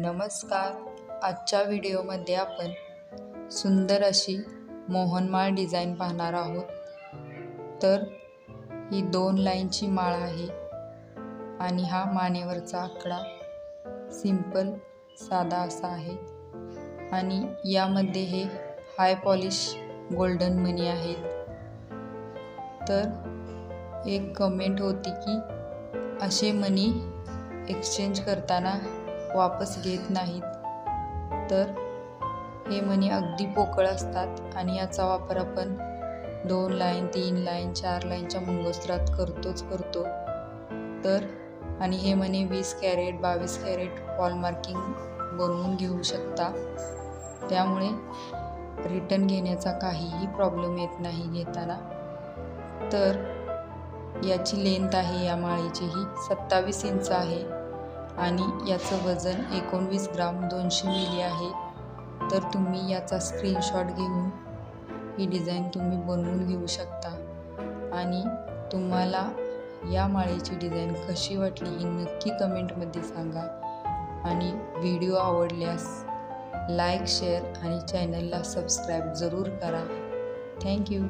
नमस्कार. आजच्या व्हिडिओमध्ये आपण सुंदर अशी मोहनमाळ डिझाईन पाहणार आहोत. तर ही 2 लाईनची माळ आहे आणि हा मानेवरचा आकडा सिंपल साधा असा आहे आणि यामध्ये हे हाय पॉलिश गोल्डन मणी आहेत. तर एक कमेंट होती की असे मणी एक्सचेंज करताना वापस घेत नाहीत. तर हे मणी अगदी पोकळ असतात आणि याचा वापर आपण 2 लाईन 3 लाईन 4 लाईनच्या मंगळसूत्रात करतो. तर आणि हे मणी 20 कॅरेट 22 कॅरेट हॉलमार्किंग बनवून घेऊ शकता. त्यामुळे रिटर्न घेण्याचा काहीही प्रॉब्लेम येत नाही घेताना. तर याची लेंथ आहे या माळेची ही 27 इंच आहे आणि याचं वजन 19 ग्राम 200 मिली आहे. तर तुम्ही याचा स्क्रीनशॉट घेऊन ही डिझाईन तुम्ही बनवून घेऊ शकता आणि तुम्हाला या माळेची डिझाईन कशी वाटली ही नक्की कमेंटमध्ये सांगा आणि व्हिडिओ आवडल्यास लाईक शेअर आणि चॅनलला सबस्क्राईब जरूर करा. थँक्यू.